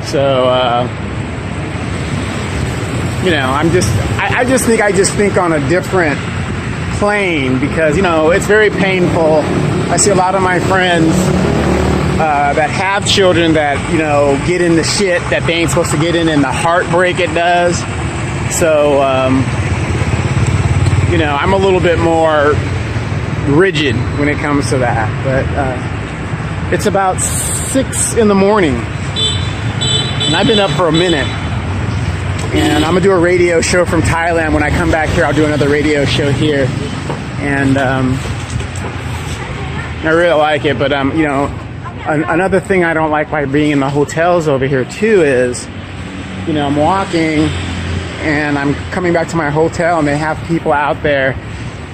So, you know, I just think on a different plane, because, you know, it's very painful. I see a lot of my friends that have children that, you know, get in the shit that they ain't supposed to get in, and the heartbreak it does. So, you know, I'm a little bit more rigid when it comes to that. But it's about 6 in the morning, and I've been up for a minute. And I'm gonna do a radio show from Thailand. When I come back here, I'll do another radio show here. And I really like it. But you know, another thing I don't like by being in the hotels over here too is, you know, I'm walking and I'm coming back to my hotel, and they have people out there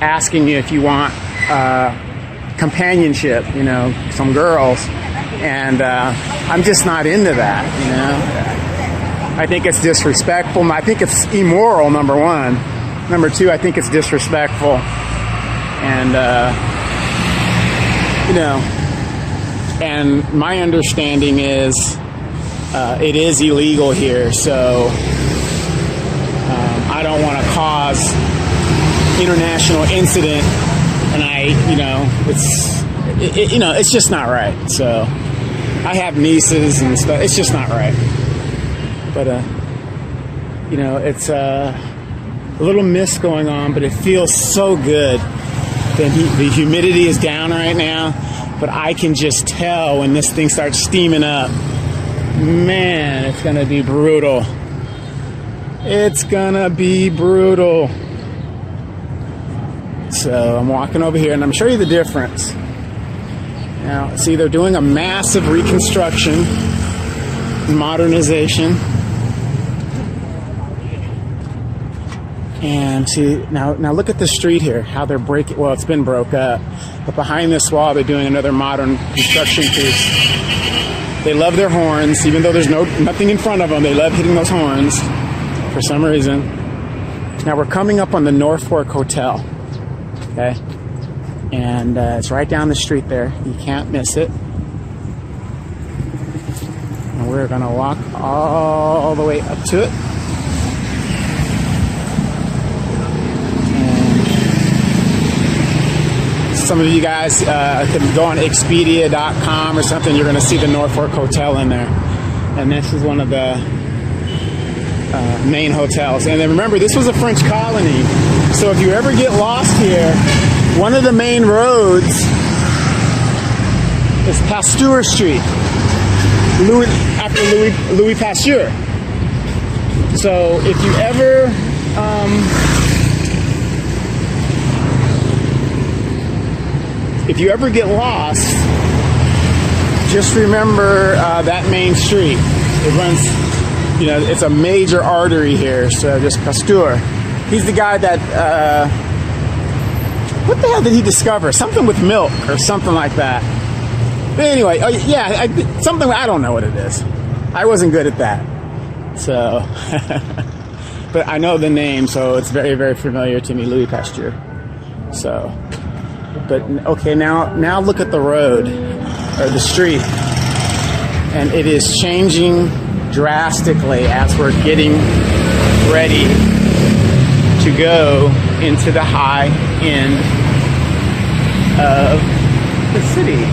asking you if you want companionship, you know, some girls. And I'm just not into that, you know. I think it's disrespectful. I think it's immoral, number one. Number two, I think it's disrespectful. And, you know, and my understanding is it is illegal here. So I don't want to cause international incident. And you know, it's just not right. So I have nieces and stuff. It's just not right. But you know, it's a little mist going on, but it feels so good. The humidity is down right now, but I can just tell when this thing starts steaming up, man, it's gonna be brutal. It's gonna be brutal. So I'm walking over here and I'm gonna show you the difference. Now, see, they're doing a massive reconstruction, modernization. And see, now look at the street here, how they're breaking, well, it's been broke up, but behind this wall, they're doing another modern construction piece. They love their horns, even though there's nothing in front of them, they love hitting those horns for some reason. Now we're coming up on the North Fork Hotel, okay? And it's right down the street there. You can't miss it. And we're gonna walk all the way up to it. Some of you guys can go on Expedia.com or something. You're going to see the North Fork Hotel in there. And this is one of the main hotels. And then remember, this was a French colony. So if you ever get lost here, one of the main roads is Pasteur Street, after Louis Pasteur. So if you ever get lost, just remember that main street. It runs, you know, it's a major artery here. So just Pasteur. He's the guy that, what the hell did he discover? Something with milk or something like that. But anyway, yeah, something, I don't know what it is. I wasn't good at that. So, but I know the name, so it's very, very familiar to me, Louis Pasteur. So, but okay, now look at the road, or the street. And it is changing drastically as we're getting ready to go into the high end of the city.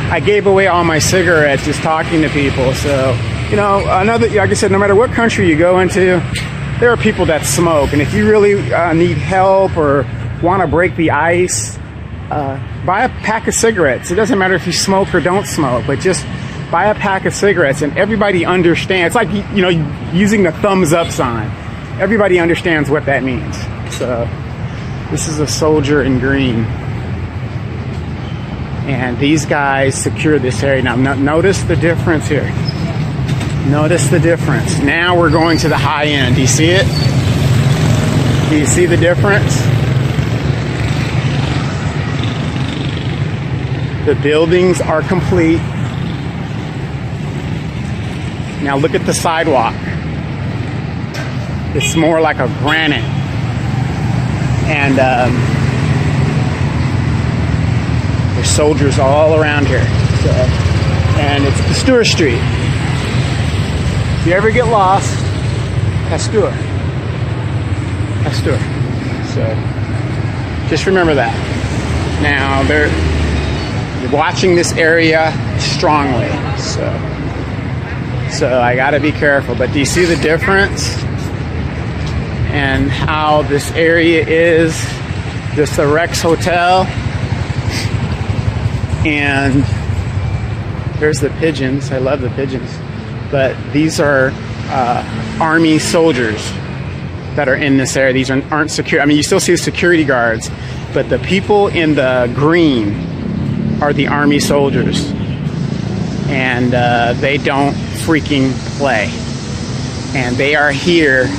I gave away all my cigarettes just talking to people. So, you know, like I said, no matter what country you go into, there are people that smoke. And if you really need help or want to break the ice, buy a pack of cigarettes. It doesn't matter if you smoke or don't smoke, but just buy a pack of cigarettes and everybody understands. It's like, you know, using the thumbs up sign. Everybody understands what that means. So this is a soldier in green. And these guys secure this area. Now notice the difference here. Notice the difference. Now we're going to the high end. Do you see it? Do you see the difference? The buildings are complete. Now look at the sidewalk. It's more like a granite. And there's soldiers all around here. So, and it's Pasteur Street. If you ever get lost, Pasteur. Pasteur. So just remember that. Now they're watching this area strongly. So I gotta be careful. But do you see the difference? And how this area is, just the Rex Hotel, and there's the pigeons. I love the pigeons, but these are army soldiers that are in this area. These aren't secure. I mean, you still see the security guards, but the people in the green are the army soldiers, and they don't freaking play, and they are here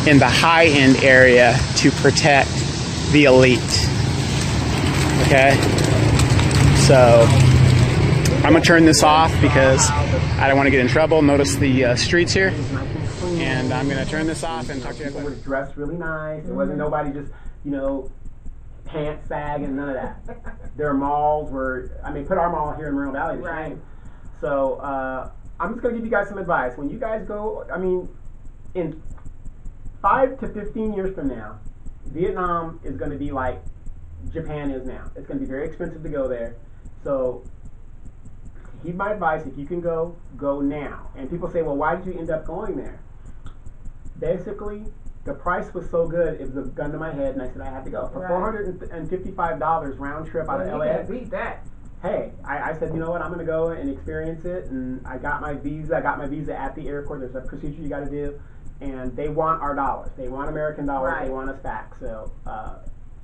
in the high-end area to protect the elite. Okay? So I'm gonna turn this off because I don't want to get in trouble. Notice the streets here, and I'm gonna turn this off and talk to you guys later. People was dressed really nice. There wasn't nobody just, you know, pants sagging, none of that. Their malls were, I mean, put our mall here in Moreno Valley to shame. So I'm just gonna give you guys some advice. When you guys go, I mean, 5 to 15 years from now, Vietnam is going to be like Japan is now. It's going to be very expensive to go there. So heed my advice. If you can go, go now. And people say, well, why did you end up going there? Basically, the price was so good, it was a gun to my head, and I said I had to go. For $455 round trip out of LA. You can't beat that. Hey, I said, you know what, I'm going to go and experience it, and I got my visa. I got my visa at the airport. There's a procedure you got to do, and they want our dollars. They want American dollars. Right. They want us back. So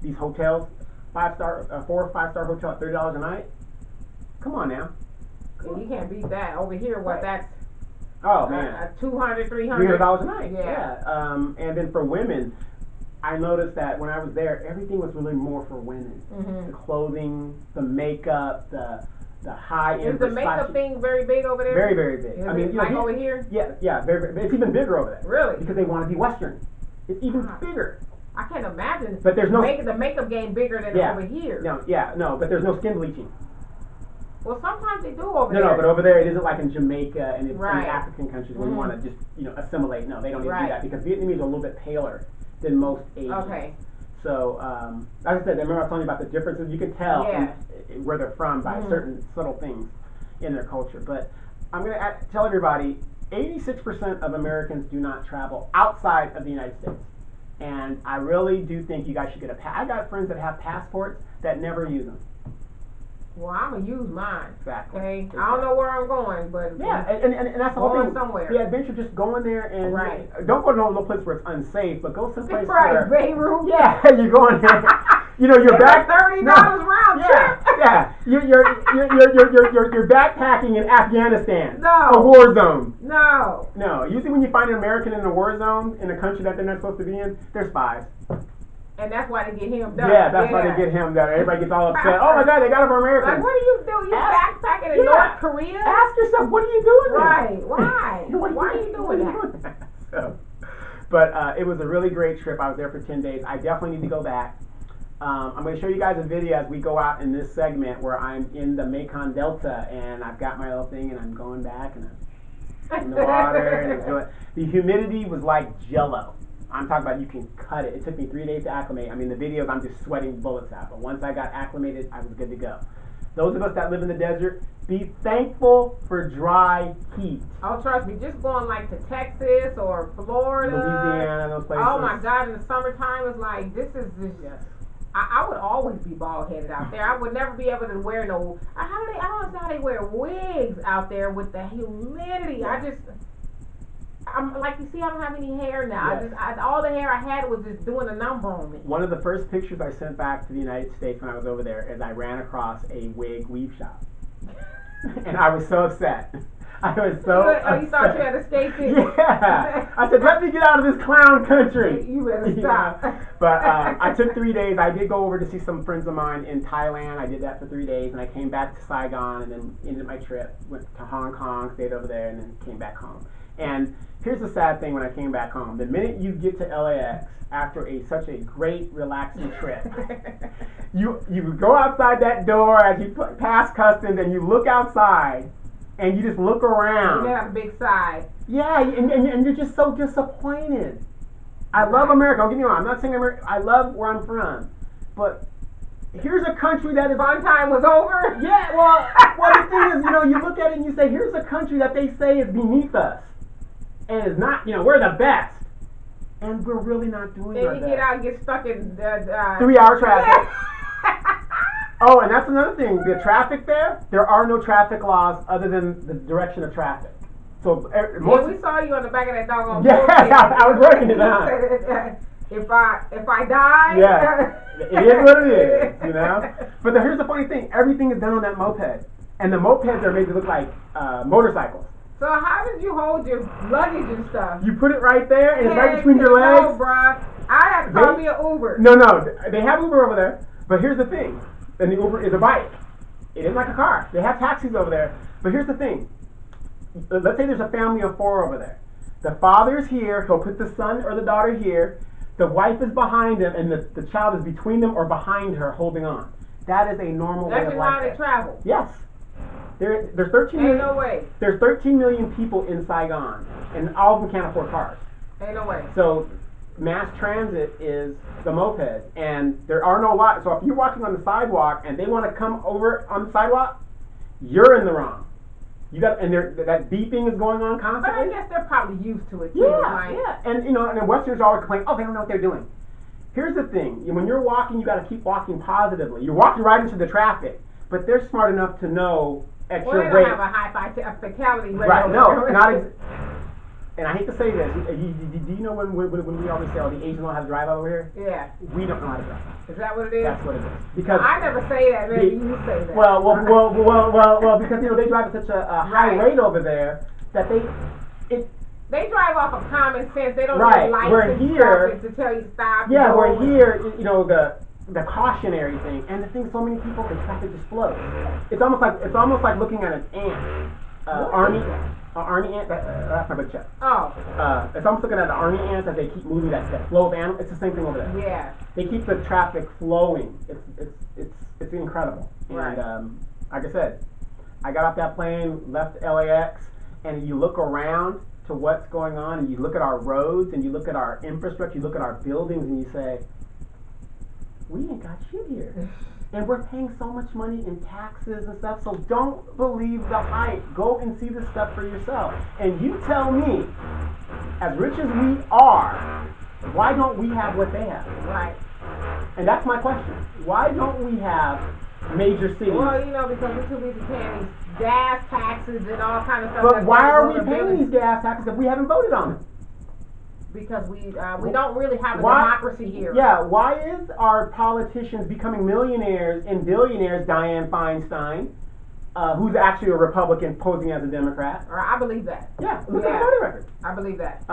these hotels, 4 or 5 star hotel at $30 a night. Come on now. You can't beat that. Over here, what that's. Oh man, $200, $300 a night. Yeah. And then for women, I noticed that when I was there, everything was really more for women. Mm-hmm. The clothing, the makeup, the high end. Is the makeup thing very big over there? Very, very big. I mean, like over here? Yeah, very, very. It's even bigger over there. Really? Because they want to be Western. It's even bigger. I can't imagine. But there's no the makeup game bigger than over here. No, but there's no skin bleaching. Well, sometimes they do over there. No, but over there it isn't like in Jamaica and it's in right. African countries where you want to just assimilate. No, they don't even do that because Vietnamese are a little bit paler than most Asians. Okay. So, like I said, remember I was telling you about the differences. You can tell where they're from by certain subtle things in their culture. But I'm going to tell everybody, 86% of Americans do not travel outside of the United States. And I really do think you guys should get a I got friends that have passports that never use them. Well, I'm going to use mine. Exactly. Okay? Exactly. I don't know where I'm going, but yeah, and that's the whole thing. Somewhere. The adventure, just going there and don't go to no place where it's unsafe, but go someplace where Beirut. Yeah, you're going there. You're back $30 round trip. Yeah. You're backpacking in Afghanistan. No. A war zone. No. Usually when you find an American in a war zone in a country that they're not supposed to be in, they're spies. And that's why they get him done. Yeah, that's why they get him done. Everybody gets all upset. Oh my God, they got it for Americans. Like, what are you doing? You backpacking in North Korea? Ask yourself, what are you doing there? Right. Why? Why are you doing that? So, but it was a really great trip. I was there for 10 days. I definitely need to go back. I'm going to show you guys a video as we go out in this segment where I'm in the Mekong Delta and I've got my little thing and I'm going back and I'm in the water and it's doing. The humidity was like Jello. I'm talking about you can cut it. It took me 3 days to acclimate. I mean, the videos, I'm just sweating bullets out. But once I got acclimated, I was good to go. Those of us that live in the desert, be thankful for dry heat. Oh, trust me, just going like to Texas or Florida, Louisiana, those places. Oh my God, in the summertime, it's like, this is just, I would always be bald-headed out there. I would never be able to wear no, I don't know how they wear wigs out there with the humidity. I'm like, you see, I don't have any hair now. Yes. All the hair I had was just doing a number on me. One of the first pictures I sent back to the United States when I was over there is I ran across a wig weave shop. And I was so upset. I was so upset. You thought you had escaped it? Yeah. I said, let me get out of this clown country. You better stop. But I took 3 days. I did go over to see some friends of mine in Thailand. I did that for 3 days. And I came back to Saigon and then ended my trip. Went to Hong Kong, stayed over there, and then came back home. And here's the sad thing when I came back home. The minute you get to LAX after such a great, relaxing trip, you go outside that door as you pass customs and you look outside and you just look around. You have a big sigh. Yeah, and you're just so disappointed. I love America. Don't get me wrong. I'm not saying America. I love where I'm from. But here's a country that is... Fun time was over? Yeah, well, the thing is, you look at it and you say, here's a country that they say is beneath us. And it's not, we're the best. And we're really not doing our best. Then you get out and get stuck in the... 3-hour traffic. Oh, and that's another thing. The traffic there are no traffic laws other than the direction of traffic. So we saw you on the back of that doggone boat. Yeah, I was working it out. If I die... Yeah, it is what it is, But here's the funny thing. Everything is done on that moped. And the mopeds are made to look like motorcycles. So how did you hold your luggage and stuff? You put it right there, and it's right between your legs. No, bruh. I have to call me an Uber. No, they have Uber over there. But here's the thing. And the Uber is a bike. It isn't like a car. They have taxis over there. But here's the thing. Let's say there's a family of 4 over there. The father's here. He'll put the son or the daughter here. The wife is behind him, and the child is between them or behind her holding on. That is a normal way of life. That's how they travel. Yes. There's 13 million. Ain't no way. There's 13 million people in Saigon, and all of them can't afford cars. Ain't no way. So mass transit is the moped, and there are no lots. So if you're walking on the sidewalk and they want to come over on the sidewalk, you're in the wrong. You got, and that beeping is going on constantly. But I guess they're probably used to it too. Yeah. And and the Westerners always complain, oh, they don't know what they're doing. Here's the thing: when you're walking, you got to keep walking positively. You're walking right into the traffic, but they're smart enough to know at your rate. Well, they don't have a high fatality rate. Right? No, not. And I hate to say this. Do you know when we always say, oh, the Asians don't have to drive over here? Yeah. We don't know how to drive. Is that what it is? That's what it is. Because I never say that. Maybe you say that. Well, because they drive at such a high rate over there that they drive off of common sense. They don't need lights we're here to tell you stop. Yeah, we're here. The cautionary thing, and the thing so many people the traffic explodes. It's almost like looking at an ant, army ant. That's my big check. Oh. It's almost looking at the army ants as they keep moving that flow of animals. It's the same thing over there. Yeah. They keep the traffic flowing. It's incredible. Right. And like I said, I got off that plane, left LAX, and you look around to what's going on, and you look at our roads, and you look at our infrastructure, you look at our buildings, and you say, we ain't got shit here. And we're paying so much money in taxes and stuff, so don't believe the hype. Go and see this stuff for yourself. And you tell me, as rich as we are, why don't we have what they have? Right. And that's my question. Why don't we have major cities? Well, because we're too busy paying these gas taxes and all kind of stuff. But why are we paying these gas taxes if we haven't voted on them? Because we don't really have a democracy here. Yeah, why is our politicians becoming millionaires and billionaires? Dianne Feinstein, who's actually a Republican posing as a Democrat. I believe that. Yeah, look at the voting record. I believe that.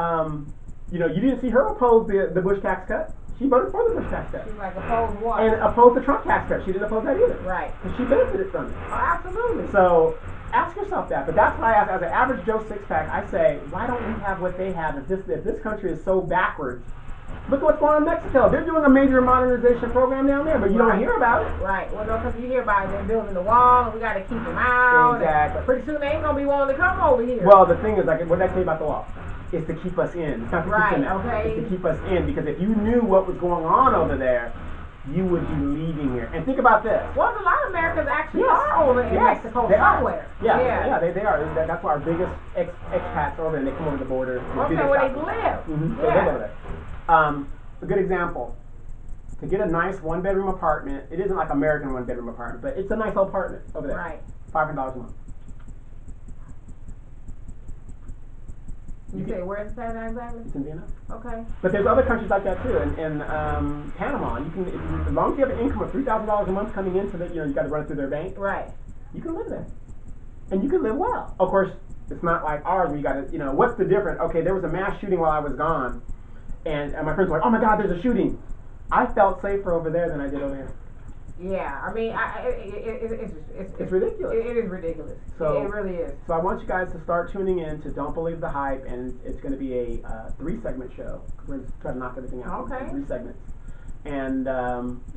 You didn't see her oppose the Bush tax cut. She voted for the Bush tax cut. She's like opposed what? And opposed the Trump tax cut. She didn't oppose that either. Right. Because she benefited from it. Oh, absolutely. So ask yourself that. But that's why I ask, as an average Joe six-pack, I say, why don't we have what they have? If this country is so backwards, look at what's going on in Mexico. They're doing a major modernization program down there, but you don't hear about it. Right. Well, no, because you hear about it. They're building the wall, and we got to keep them out. Exactly. Pretty soon they ain't going to be willing to come over here. Well, the thing is, what did I tell you about the wall? It's to keep us in. It's not to keep them out. Okay. It's to keep us in, because if you knew what was going on over there, you would be leaving here. And think about this. Well, a lot of Americans actually are over in Mexico somewhere. Yeah, they are. That's why our biggest expats are over there, and they come over the border. Okay, where they live. Mm-hmm. Yeah. They live over there. A good example. To get a nice one-bedroom apartment, it isn't like American one-bedroom apartment, but it's a nice old apartment over there. Right. $500 a month. You say where's that exactly? It's in Vienna. Okay. But there's other countries like that too. In Panama, you can, as long as you have an income of $3,000 a month coming into the, you got to run it through their bank. Right. You can live there, and you can live well. Of course, it's not like ours where you got to, what's the difference? Okay, there was a mass shooting while I was gone, and my friends were like, oh my God, there's a shooting. I felt safer over there than I did over here. Yeah, I mean, it's ridiculous. It is ridiculous. So, it really is. So I want you guys to start tuning in to Don't Believe the Hype, and it's going to be a 3-segment show. We're going to try to knock everything out in 3 segments. And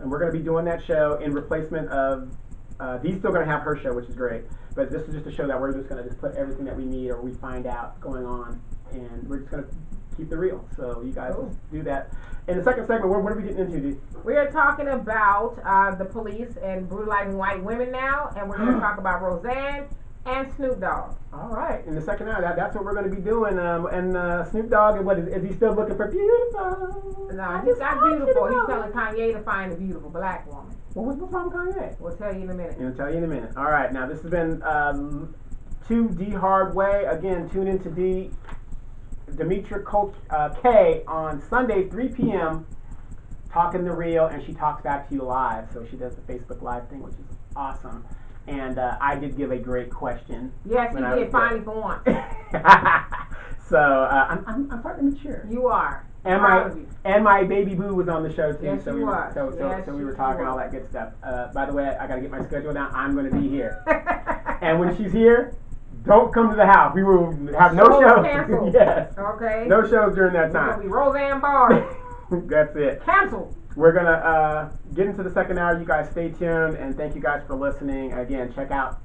we're going to be doing that show in replacement of, Dee's still going to have her show, which is great. But this is just a show that we're just going to put everything that we need or we find out going on, and we're just going to keep it real. So you guys do that. In the second segment, what are we getting into, Dee? We are talking about the police and brutalizing white women now, and we're going to talk about Roseanne and Snoop Dogg. All right. In the second hour, that's what we're going to be doing. And Snoop Dogg, is he still looking for beautiful? No, he's not beautiful. He's telling Kanye to find a beautiful black woman. Well, what's the problem with Kanye? We'll tell you in a minute. We'll tell you in a minute. All right. Now, this has been 2 D Hard Way. Again, tune in to Demetra K on Sunday, 3 p.m., talking the real, and she talks back to you live. So she does the Facebook Live thing, which is awesome. And I did give a great question. Yes, you did, finally for once. So I'm starting to mature. You are. And my baby boo was on the show too. Yes, so we were talking all that good stuff. By the way, I got to get my schedule down. I'm going to be here. And when she's here, don't come to the house. We will have no shows. Canceled. Yes. Okay. No shows during that time. It's going to be Roseanne Barr. That's it. Canceled. We're going to get into the second hour. You guys stay tuned, and thank you guys for listening. Again, check out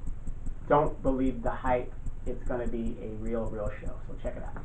Don't Believe the Hype. It's going to be a real show, so check it out.